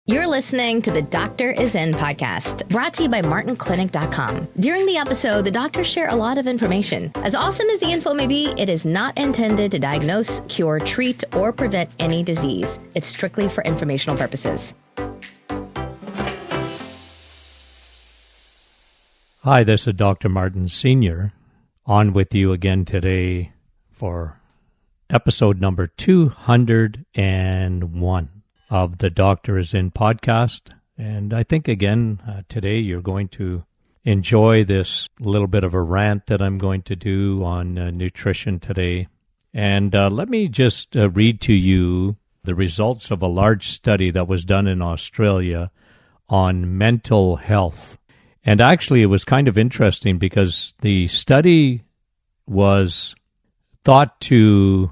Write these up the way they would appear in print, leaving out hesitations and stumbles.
You're listening to the Doctor Is In podcast, brought to you by MartinClinic.com. During the episode, the doctors share a lot of information. As awesome as the info may be, it is not intended to diagnose, cure, treat, or prevent any disease. It's strictly for informational purposes. Hi, this is Dr. Martin Sr. on with you again today for episode number 201. Of the Doctor Is In podcast. And I think, again, today you're going to enjoy this little bit of a rant that I'm going to do on nutrition today. And let me just read to you the results of a large study that was done in Australia on mental health. And actually, it was kind of interesting because the study was thought to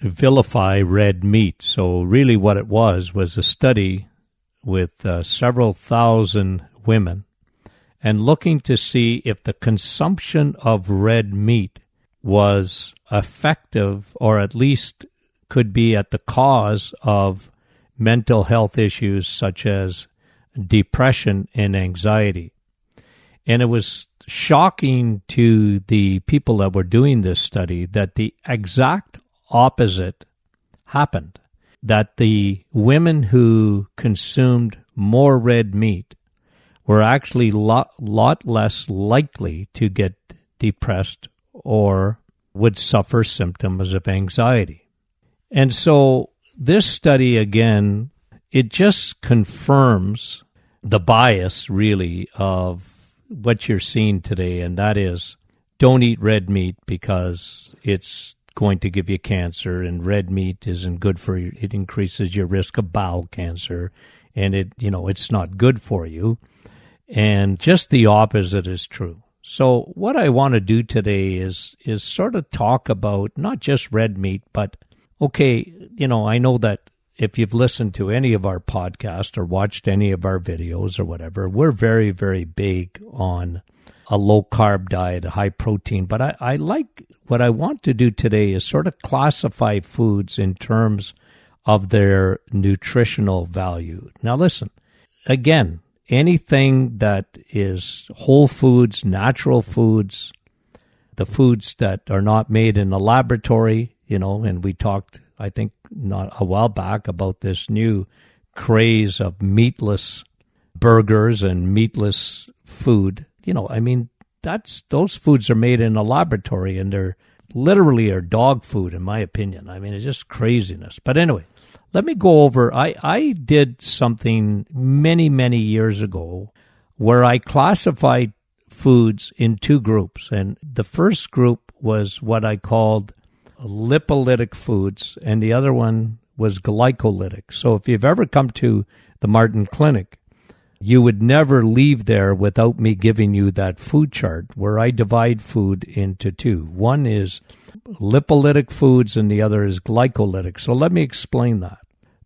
vilify red meat. So really what it was a study with several thousand women and looking to see if the consumption of red meat was effective or at least could be at the cause of mental health issues such as depression and anxiety. And it was shocking to the people that were doing this study that the exact opposite happened, that the women who consumed more red meat were actually lot less likely to get depressed or would suffer symptoms of anxiety. And so this study, again, it just confirms the bias, really, of what you're seeing today, and that is don't eat red meat because it's going to give you cancer, and red meat isn't good for you. It increases your risk of bowel cancer, and it's not good for you. And just the opposite is true. So what I want to do today is sort of talk about not just red meat, but okay, I know that if you've listened to any of our podcasts or watched any of our videos or whatever, we're very, very big on a low-carb diet, a high-protein. But I like what I want to do today is sort of classify foods in terms of their nutritional value. Now, listen, again, anything that is whole foods, natural foods, the foods that are not made in a laboratory, and we talked, I think, not a while back about this new craze of meatless burgers and meatless food. Those foods are made in a laboratory, and they're literally are dog food, in my opinion. It's just craziness. But anyway, let me go over. I did something many, many years ago where I classified foods in two groups. And the first group was what I called lipolytic foods, and the other one was glycolytic. So if you've ever come to the Martin Clinic, you would never leave there without me giving you that food chart where I divide food into two. One is lipolytic foods and the other is glycolytic. So let me explain that.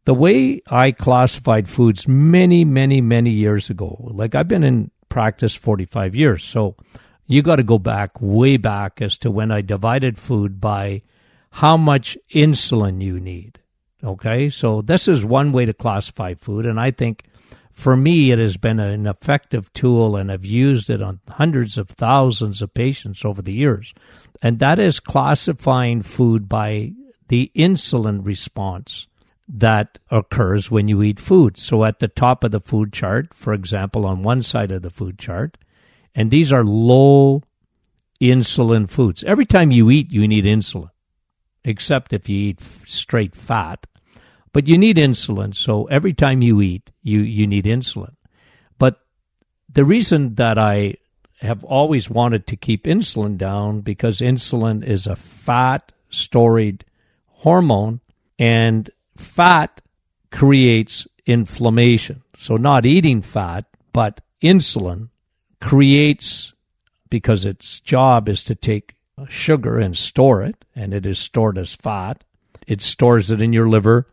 The way I classified foods many, many, many years ago, like I've been in practice 45 years, so you got to go back, way back as to when I divided food by how much insulin you need. Okay, so this is one way to classify food, and I think for me, it has been an effective tool, and I've used it on hundreds of thousands of patients over the years. And that is classifying food by the insulin response that occurs when you eat food. So at the top of the food chart, for example, on one side of the food chart, and these are low insulin foods. Every time you eat, you need insulin, except if you eat straight fat. But you need insulin, so every time you eat, you need insulin. But the reason that I have always wanted to keep insulin down, because insulin is a fat-storage hormone, and fat creates inflammation. So not eating fat, but insulin creates, because its job is to take sugar and store it, and it is stored as fat. It stores it in your liver,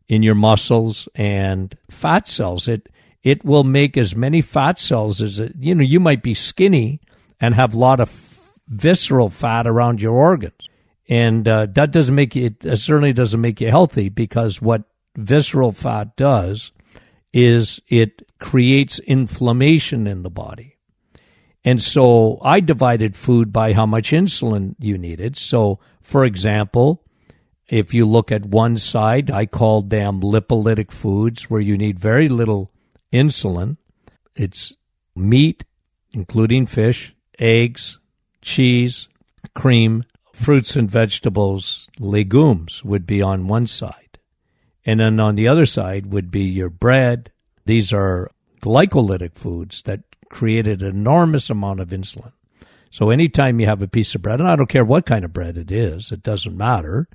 in your muscles, and fat cells. It will make as many fat cells as you might be skinny and have a lot of visceral fat around your organs, and that doesn't make you. It certainly doesn't make you healthy, because what visceral fat does is it creates inflammation in the body. And so I divided food by how much insulin you needed. So, for example, if you look at one side, I called them lipolytic foods where you need very little insulin. It's meat, including fish, eggs, cheese, cream, fruits and vegetables, legumes would be on one side. And then on the other side would be your bread. These are glycolytic foods that create an enormous amount of insulin. So anytime you have a piece of bread, and I don't care what kind of bread it is, it doesn't matter,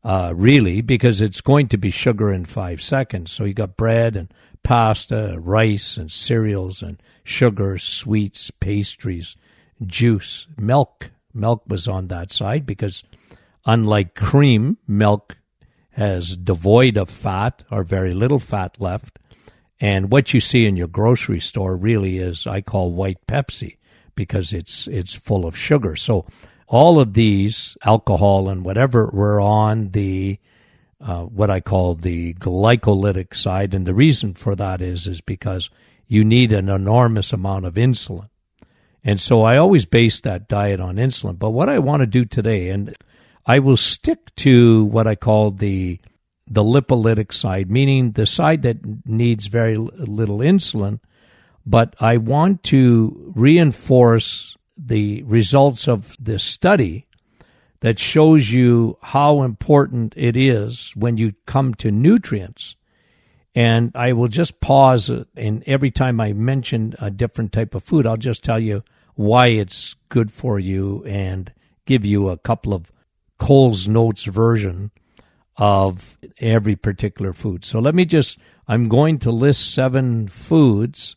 really, because it's going to be sugar in 5 seconds. So you got bread and pasta, rice and cereals and sugar, sweets, pastries, juice, milk. Milk was on that side because unlike cream, milk has devoid of fat or very little fat left. And what you see in your grocery store really is, I call white Pepsi because it's full of sugar. So all of these, alcohol and whatever, were on the what I call the glycolytic side. And the reason for that is because you need an enormous amount of insulin. And so I always base that diet on insulin. But what I want to do today, and I will stick to what I call the lipolytic side, meaning the side that needs very little insulin, but I want to reinforce the results of this study that shows you how important it is when you come to nutrients. And I will just pause, and every time I mention a different type of food, I'll just tell you why it's good for you and give you a couple of Cole's Notes version of every particular food. So I'm going to list 7 foods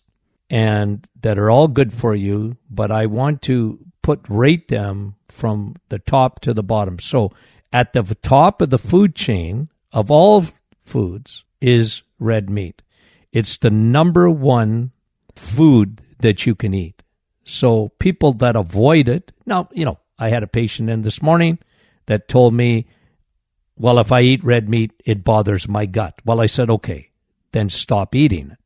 and that are all good for you, but I want to rate them from the top to the bottom. So at the top of the food chain of all foods is red meat. It's the number one food that you can eat. So people that avoid it, now, I had a patient in this morning that told me, well, if I eat red meat, it bothers my gut. Well, I said, okay, then stop eating it.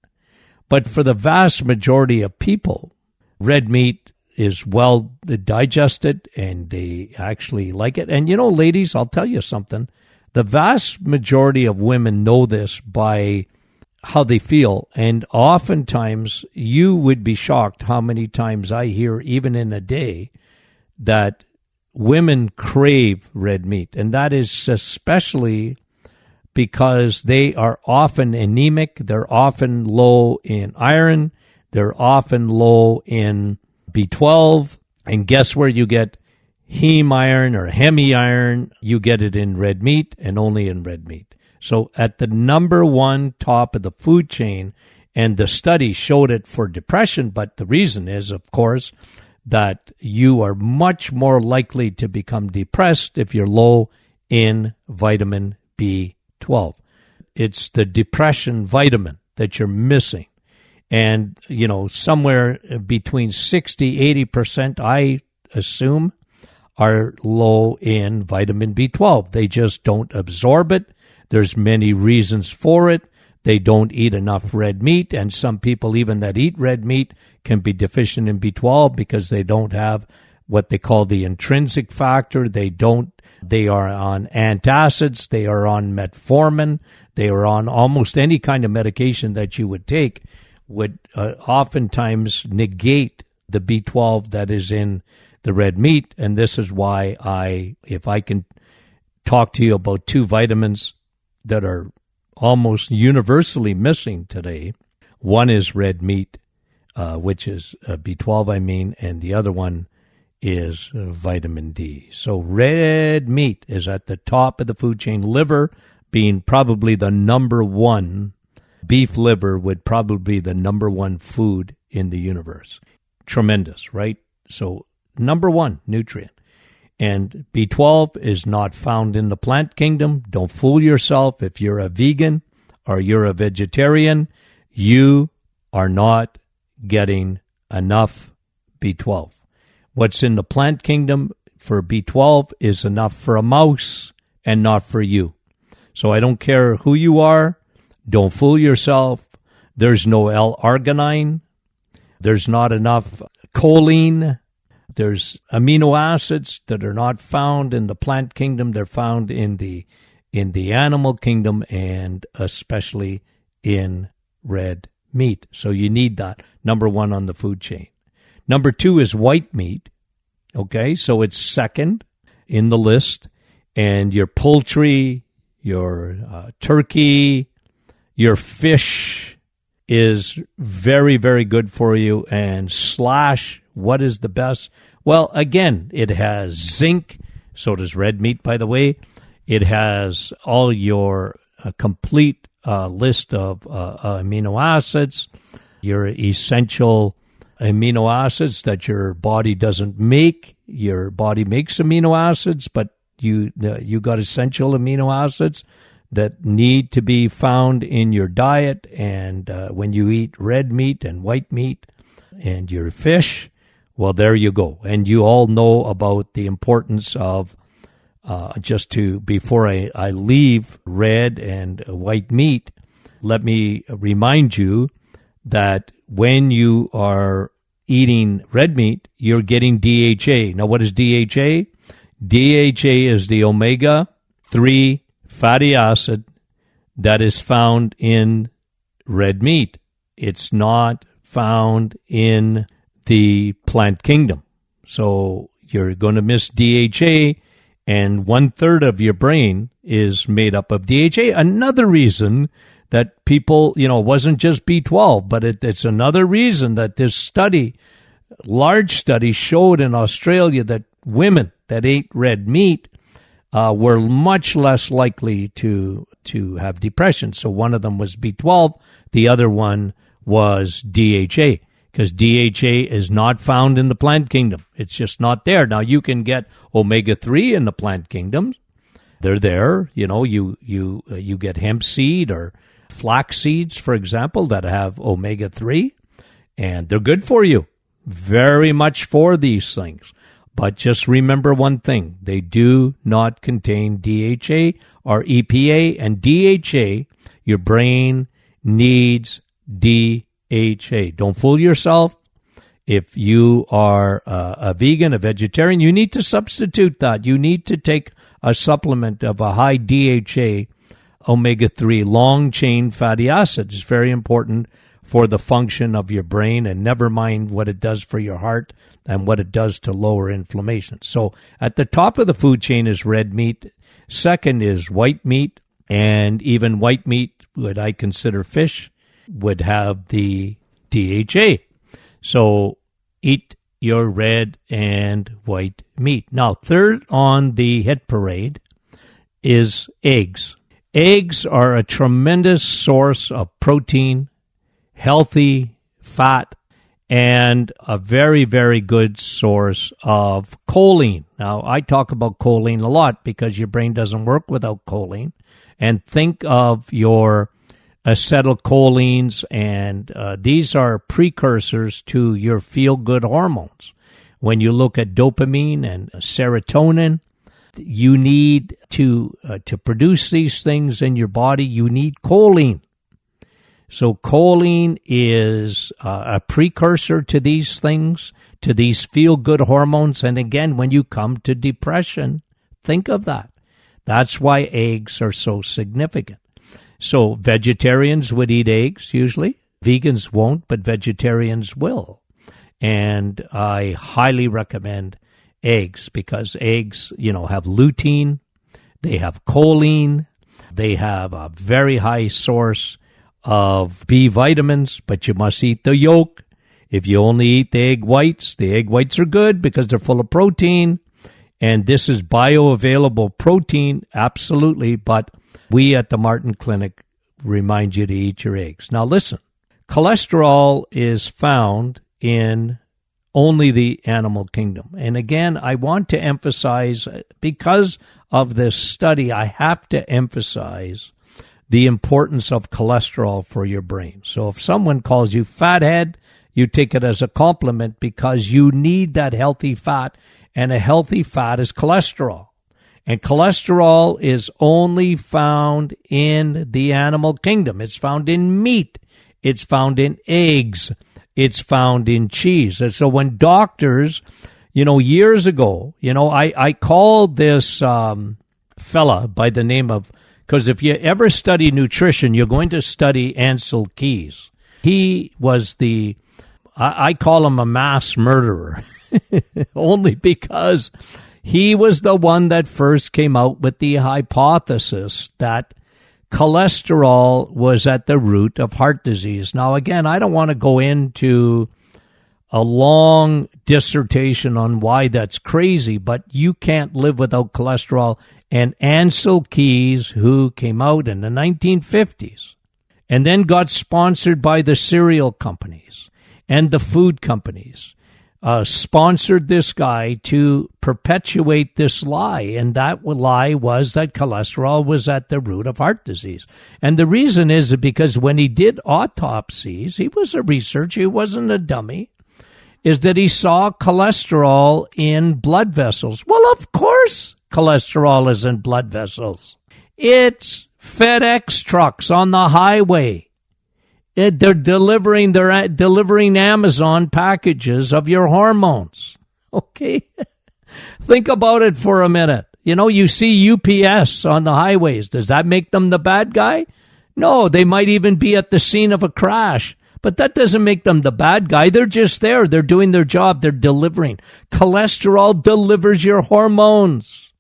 But for the vast majority of people, red meat is well digested and they actually like it. And ladies, I'll tell you something. The vast majority of women know this by how they feel. And oftentimes you would be shocked how many times I hear, even in a day, that women crave red meat. And that is especially because they are often anemic. They're often low in iron. They're often low in B12. And guess where you get heme iron or hemi iron? You get it in red meat and only in red meat. So at the number one top of the food chain, and the study showed it for depression, but the reason is, of course, that you are much more likely to become depressed if you're low in vitamin B12. It's the depression vitamin that you're missing. And, somewhere between 60-80%, I assume, are low in vitamin B12. They just don't absorb it. There's many reasons for it. They don't eat enough red meat, and some people even that eat red meat can be deficient in B12 because they don't have what they call the intrinsic factor. They are on antacids, they are on metformin, they are on almost any kind of medication that you would take would oftentimes negate the B12 that is in the red meat. And this is why if I can talk to you about 2 vitamins that are almost universally missing today. One is red meat, which is B12, and the other one is vitamin D. So red meat is at the top of the food chain. Liver being probably the number one. Beef liver would probably be the number one food in the universe. Tremendous, right? So number one nutrient. And B12 is not found in the plant kingdom. Don't fool yourself. If you're a vegan or you're a vegetarian, you are not getting enough B12. What's in the plant kingdom for B12 is enough for a mouse and not for you. So I don't care who you are. Don't fool yourself. There's no L-arginine. There's not enough choline. There's amino acids that are not found in the plant kingdom. They're found in the animal kingdom, and especially in red meat. So you need that, number one on the food chain. Number two is white meat. Okay, so it's second in the list. And your poultry, your turkey, your fish is very, very good for you. And slash, what is the best? Well, again, it has zinc. So does red meat, by the way. It has all your complete list of amino acids, your essential amino acids that your body doesn't make. Your body makes amino acids, but you got essential amino acids that need to be found in your diet. And when you eat red meat and white meat and your fish, well, there you go. And you all know about the importance of before I leave red and white meat, let me remind you that when you are eating red meat, you're getting DHA. Now, what is DHA? DHA is the omega-3 fatty acid that is found in red meat. It's not found in the plant kingdom. So you're going to miss DHA, and 1/3 of your brain is made up of DHA. Another reason that people, wasn't just B12, but it's another reason that this large study showed in Australia that women that ate red meat were much less likely to have depression. So one of them was B12, the other one was DHA, because DHA is not found in the plant kingdom. It's just not there. Now, you can get omega-3 in the plant kingdom. They're there. You get hemp seed or flax seeds, for example, that have omega-3, and they're good for you. Very much for these things. But just remember one thing. They do not contain DHA or EPA, and DHA, your brain needs DHA. Don't fool yourself. If you are a vegan, a vegetarian, you need to substitute that. You need to take a supplement of a high DHA omega-3 long-chain fatty acids. It's very important for the function of your brain, and never mind what it does for your heart and what it does to lower inflammation. So at the top of the food chain is red meat. Second is white meat, and even white meat, what I consider fish, would have the DHA. So eat your red and white meat. Now, third on the hit parade is eggs. Eggs are a tremendous source of protein, healthy fat, and a very, very good source of choline. Now, I talk about choline a lot because your brain doesn't work without choline. And think of your acetylcholines, and these are precursors to your feel-good hormones. When you look at dopamine and serotonin, you need to produce these things in your body. You need choline. So choline is a precursor to these things, to these feel-good hormones. And again, when you come to depression, think of that. That's why eggs are so significant. So vegetarians would eat eggs usually. Vegans won't, but vegetarians will. And I highly recommend eggs because eggs, have lutein, they have choline, they have a very high source of B vitamins, but you must eat the yolk. If you only eat the egg whites are good because they're full of protein, and this is bioavailable protein, absolutely, but we at the Martin Clinic remind you to eat your eggs. Now listen, cholesterol is found in only the animal kingdom. And again, I want to emphasize, because of this study, I have to emphasize the importance of cholesterol for your brain. So if someone calls you fathead, you take it as a compliment because you need that healthy fat, and a healthy fat is cholesterol. And cholesterol is only found in the animal kingdom. It's found in meat. it's found in eggs, it's found in cheese. And so when doctors, years ago, I called this fella by the name of, because if you ever study nutrition, you're going to study Ansel Keys. He was I call him a mass murderer, only because he was the one that first came out with the hypothesis that cholesterol was at the root of heart disease. Now, again, I don't want to go into a long dissertation on why that's crazy, but you can't live without cholesterol. And Ansel Keys, who came out in the 1950s and then got sponsored by the cereal companies and the food companies, sponsored this guy to perpetuate this lie, and that lie was that cholesterol was at the root of heart disease. And the reason is because when he did autopsies, he was a researcher, he wasn't a dummy, is that he saw cholesterol in blood vessels. Well, of course cholesterol is in blood vessels. It's FedEx trucks on the highway. They're delivering Amazon packages of your hormones. Okay? Think about it for a minute. You see UPS on the highways. Does that make them the bad guy? No, they might even be at the scene of a crash. But that doesn't make them the bad guy. They're just there. They're doing their job. They're delivering. Cholesterol delivers your hormones.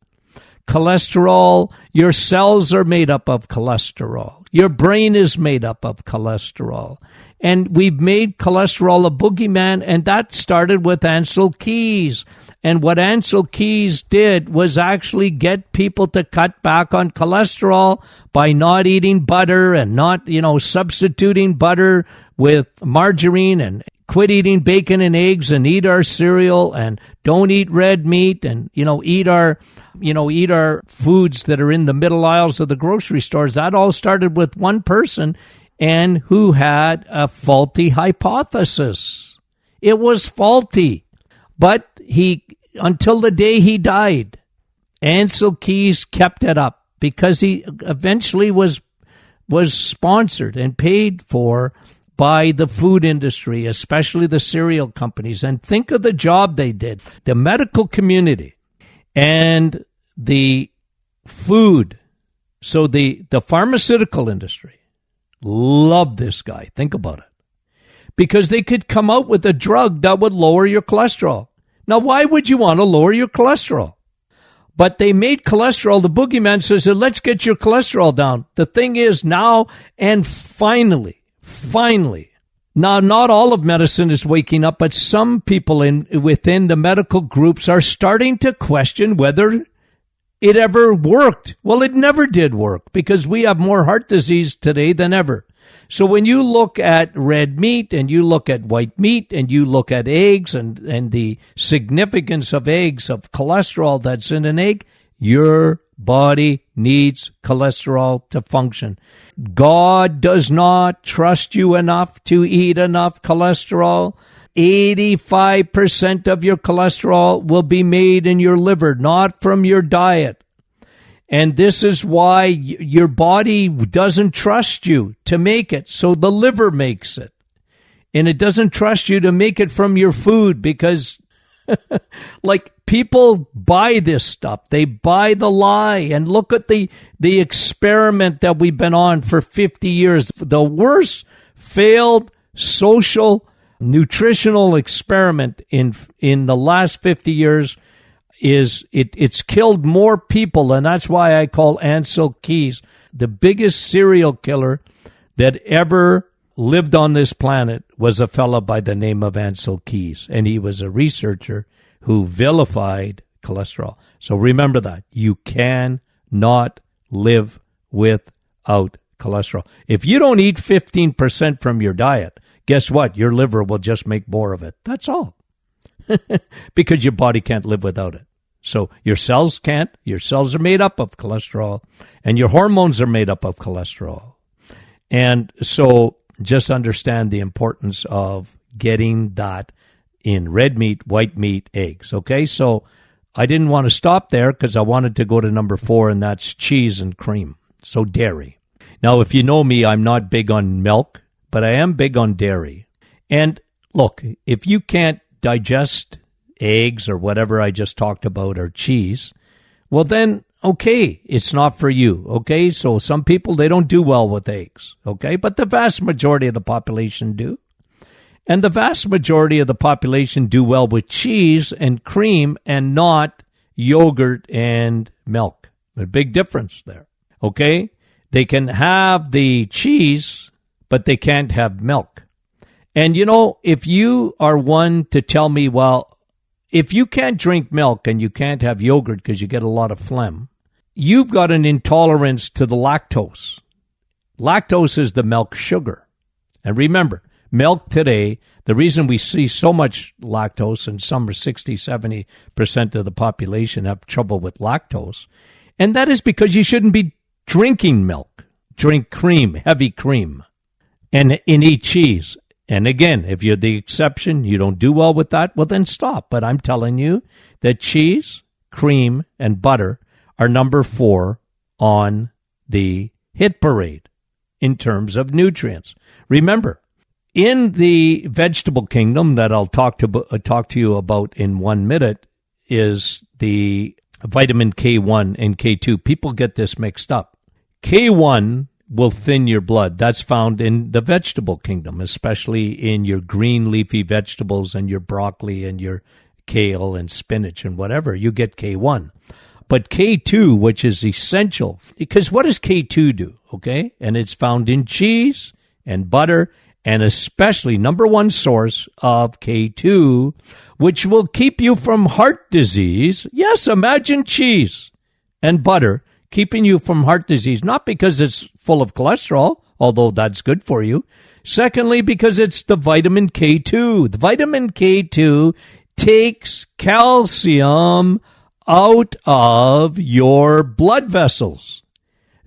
Cholesterol, your cells are made up of cholesterol. Your brain is made up of cholesterol. And we've made cholesterol a boogeyman, and that started with Ansel Keys. And what Ansel Keys did was actually get people to cut back on cholesterol by not eating butter and not, substituting butter with margarine, and quit eating bacon and eggs and eat our cereal and don't eat red meat and, eat our foods that are in the middle aisles of the grocery stores. That all started with one person and who had a faulty hypothesis. It was faulty. But until the day he died, Ansel Keys kept it up because he eventually was sponsored and paid for by the food industry, especially the cereal companies. And think of the job they did. The medical community and the food, so the pharmaceutical industry loved this guy. Think about it. Because they could come out with a drug that would lower your cholesterol. Now, why would you want to lower your cholesterol? But they made cholesterol, the boogeyman says, let's get your cholesterol down. The thing is now, and finally, now not all of medicine is waking up, but some people within the medical groups are starting to question whether it ever worked. Well, it never did work because we have more heart disease today than ever. So when you look at red meat and you look at white meat and you look at eggs and the significance of eggs, of cholesterol that's in an egg, your body needs cholesterol to function. God does not trust you enough to eat enough cholesterol. 85% of your cholesterol will be made in your liver, not from your diet. And this is why your body doesn't trust you to make it, so the liver makes it. And it doesn't trust you to make it from your food because people buy this stuff. They buy the lie. And look at the experiment that we've been on for 50 years. The worst failed social nutritional experiment in the last 50 years is it's killed more people, and that's why I call Ansel Keys the biggest serial killer that ever lived on this planet was a fellow by the name of Ansel Keys, and he was a researcher who vilified cholesterol. So remember that. You cannot live without cholesterol. If you don't eat 15% from your diet, guess what? Your liver will just make more of it. That's all. Because your body can't live without it. So your cells can't. Your cells are made up of cholesterol, and your hormones are made up of cholesterol. And so just understand the importance of getting that in red meat, white meat, eggs. Okay, so I didn't want to stop there because I wanted to go to number 4, and that's cheese and cream. So dairy. Now, if you know me, I'm not big on milk, but I am big on dairy. And look, if you can't digest eggs or whatever I just talked about or cheese, well then, okay, it's not for you, okay? So some people, they don't do well with eggs, okay? But the vast majority of the population do. And the vast majority of the population do well with cheese and cream and not yogurt and milk. There's a big difference there, okay? They can have the cheese, but they can't have milk. And, you know, if you are one to tell me, well, if you can't drink milk and you can't have yogurt because you get a lot of phlegm, you've got an intolerance to the lactose. Lactose is the milk sugar. And remember, milk today, the reason we see so much lactose, and some are 60-70% of the population have trouble with lactose, and that is because you shouldn't be drinking milk. Drink cream, heavy cream, and eat cheese. And again, if you're the exception, you don't do well with that, well then stop. But I'm telling you that cheese, cream, and butter are number 4 on the hit parade in terms of nutrients. Remember, in the vegetable kingdom that I'll talk to you about in 1 minute is the vitamin K1 and K2. People get this mixed up. K1 will thin your blood. That's found in the vegetable kingdom, especially in your green leafy vegetables and your broccoli and your kale and spinach and whatever. You get K1. But K2, which is essential, because what does K2 do? Okay? And it's found in cheese and butter, and especially number 1 source of K2, which will keep you from heart disease. Yes, imagine cheese and butter keeping you from heart disease, not because it's full of cholesterol, although that's good for you. Secondly, because it's the vitamin K2. The vitamin K2 takes calcium out of your blood vessels.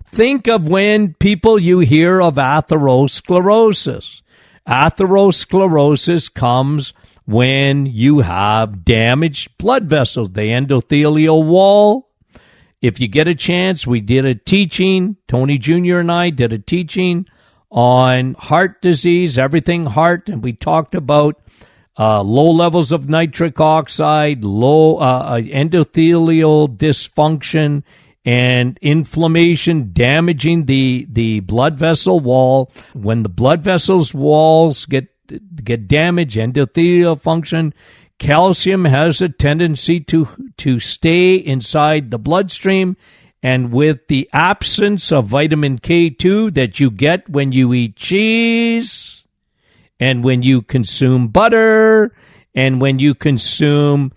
Think of when you hear of atherosclerosis. Atherosclerosis comes when you have damaged blood vessels, the endothelial wall. If you get a chance, we did a teaching, Tony Jr. and I did a teaching on heart disease, everything heart, and we talked about low levels of nitric oxide, low endothelial dysfunction, and inflammation damaging the blood vessel wall. When the blood vessels walls get damaged, endothelial function, calcium has a tendency to stay inside the bloodstream, and with the absence of vitamin K2 that you get when you eat cheese and when you consume butter and when you consume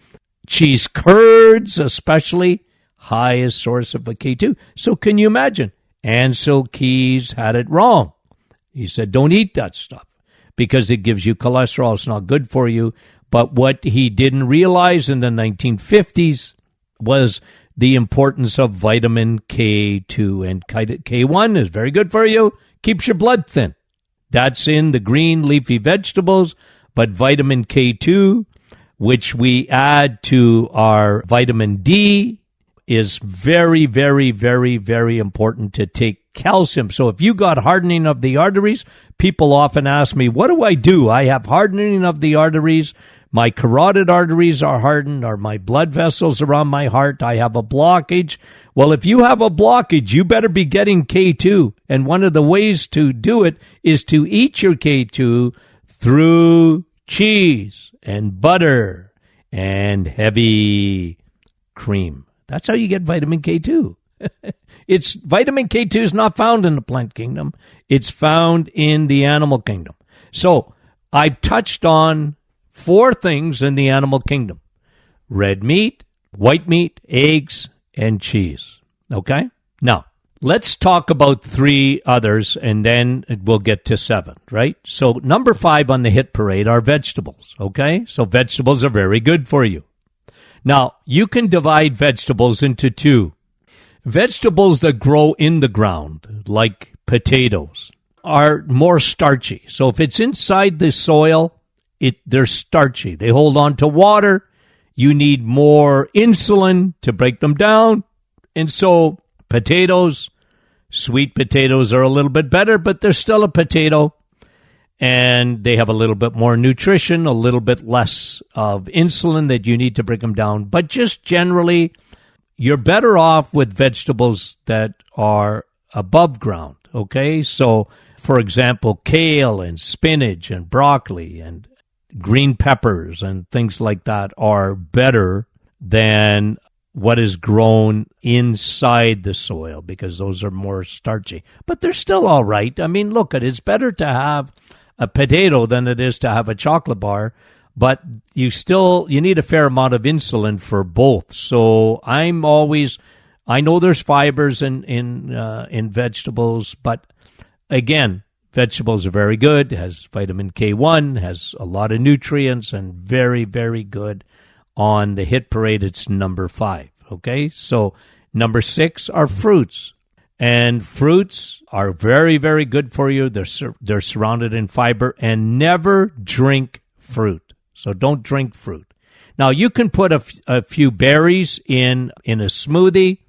cheese curds, especially, highest source of the K2. So can you imagine? Ansel Keys had it wrong. He said, don't eat that stuff because it gives you cholesterol. It's not good for you. But what he didn't realize in the 1950s was the importance of vitamin K2. And K1 is very good for you, keeps your blood thin. That's in the green leafy vegetables. But vitamin K2, which we add to our vitamin D, is very, very, very, very important to take calcium. So if you got hardening of the arteries, people often ask me, what do I do? I have hardening of the arteries. My carotid arteries are hardened, or my blood vessels around my heart. I have a blockage. Well, if you have a blockage, you better be getting K2. And one of the ways to do it is to eat your K2 through cheese and butter and heavy cream. That's how you get vitamin K2. Vitamin K2 is not found in the plant kingdom. It's found in the animal kingdom. So I've touched on 4 things in the animal kingdom: red meat, white meat, eggs, and cheese. Okay? Now, let's talk about 3 others, and then we'll get to 7, right? So number 5 on the hit parade are vegetables. Okay? So vegetables are very good for you. Now, you can divide vegetables into 2. Vegetables that grow in the ground, like potatoes, are more starchy. So if it's inside the soil, they're starchy. They hold on to water. You need more insulin to break them down. And so potatoes, sweet potatoes are a little bit better, but they're still a potato. and they have a little bit more nutrition, a little bit less of insulin that you need to bring them down. But just generally, you're better off with vegetables that are above ground, okay? So, for example, kale and spinach and broccoli and green peppers and things like that are better than what is grown inside the soil because those are more starchy. But they're still all right. I mean, look, it's better to have a potato than it is to have a chocolate bar, but you need a fair amount of insulin for both. So I know there's fibers in vegetables, but again, vegetables are very good. It has vitamin K1, has a lot of nutrients, and very, very good. On the hit parade, it's number 5. Okay, so number 6 are fruits, and fruits are very, very good for you. They're surrounded in fiber, and never drink fruit. So don't drink fruit. Now you can put a few berries in a smoothie.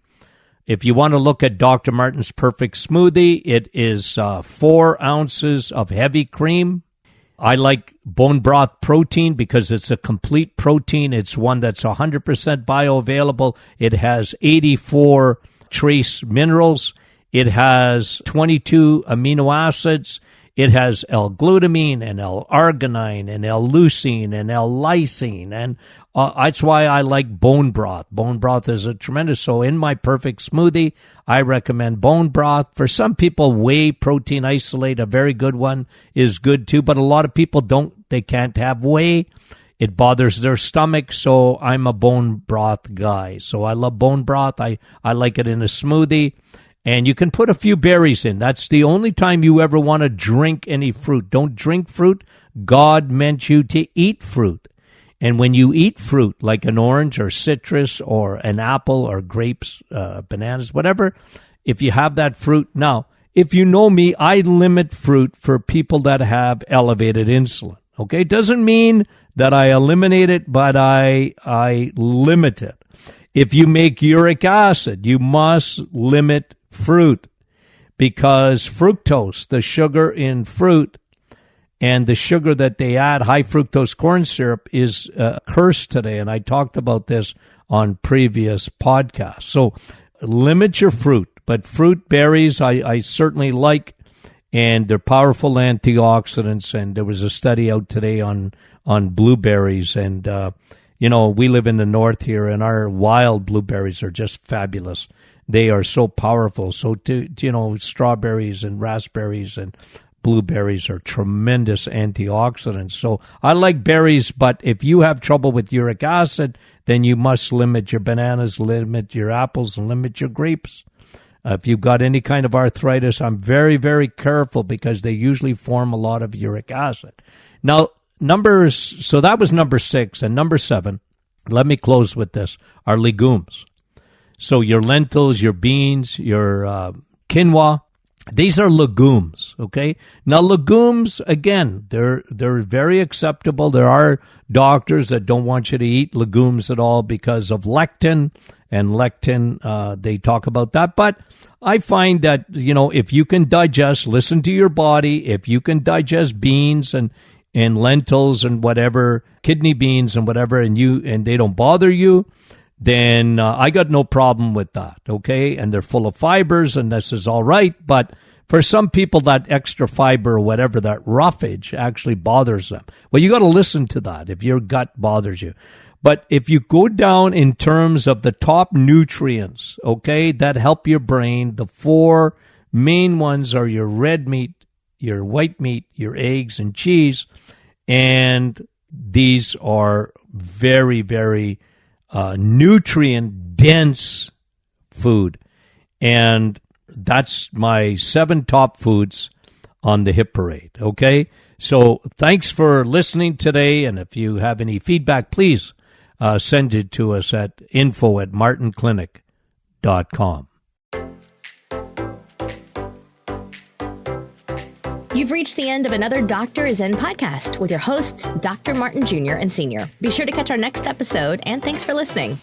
If you want to look at Dr. Martin's Perfect Smoothie, it is 4 ounces of heavy cream. I like bone broth protein because it's a complete protein. It's one that's 100% bioavailable. It has 84 trace minerals. It has 22 amino acids. It has L-glutamine and L-arginine and L-leucine and L-lysine. And that's why I like bone broth. Bone broth is a tremendous. So in my perfect smoothie, I recommend bone broth. For some people, whey protein isolate, a very good one, is good too. But a lot of people they can't have whey. It bothers their stomach. So I'm a bone broth guy. So I love bone broth. I like it in a smoothie. And you can put a few berries in. That's the only time you ever want to drink any fruit. Don't drink fruit. God meant you to eat fruit. And when you eat fruit, like an orange or citrus or an apple or grapes, bananas, whatever, if you have that fruit. Now, if you know me, I limit fruit for people that have elevated insulin. Okay? Doesn't mean that I eliminate it, but I limit it. If you make uric acid, you must limit fruit because fructose, the sugar in fruit, and the sugar that they add, high fructose corn syrup, is cursed today. And I talked about this on previous podcasts. So limit your fruit. But fruit, berries, I certainly like, and they're powerful antioxidants. And there was a study out today on blueberries. And, we live in the north here, and our wild blueberries are just fabulous. They are so powerful. So, strawberries and raspberries and blueberries are tremendous antioxidants. So I like berries, but if you have trouble with uric acid, then you must limit your bananas, limit your apples, and limit your grapes. If you've got any kind of arthritis, I'm very, very careful because they usually form a lot of uric acid. Now, so that was number 6. And number 7, let me close with this, are legumes. So your lentils, your beans, your quinoa, these are legumes, okay? Now, legumes, again, they're very acceptable. There are doctors that don't want you to eat legumes at all because of lectin, and lectin, they talk about that. But I find that, if you can digest, listen to your body, if you can digest beans and lentils and whatever, kidney beans and whatever, and they don't bother you, then I got no problem with that, okay? And they're full of fibers, and this is all right. But for some people, that extra fiber or whatever, that roughage, actually bothers them. Well, you got to listen to that if your gut bothers you. But if you go down in terms of the top nutrients, okay, that help your brain, the 4 main ones are your red meat, your white meat, your eggs, and cheese. And these are very, very nutrient-dense food. And that's my 7 top foods on the hit parade, okay? So thanks for listening today, and if you have any feedback, please send it to us at info@martinclinic.com. You've reached the end of another Doctor is In podcast with your hosts, Dr. Martin Jr. and Sr. Be sure to catch our next episode, and thanks for listening.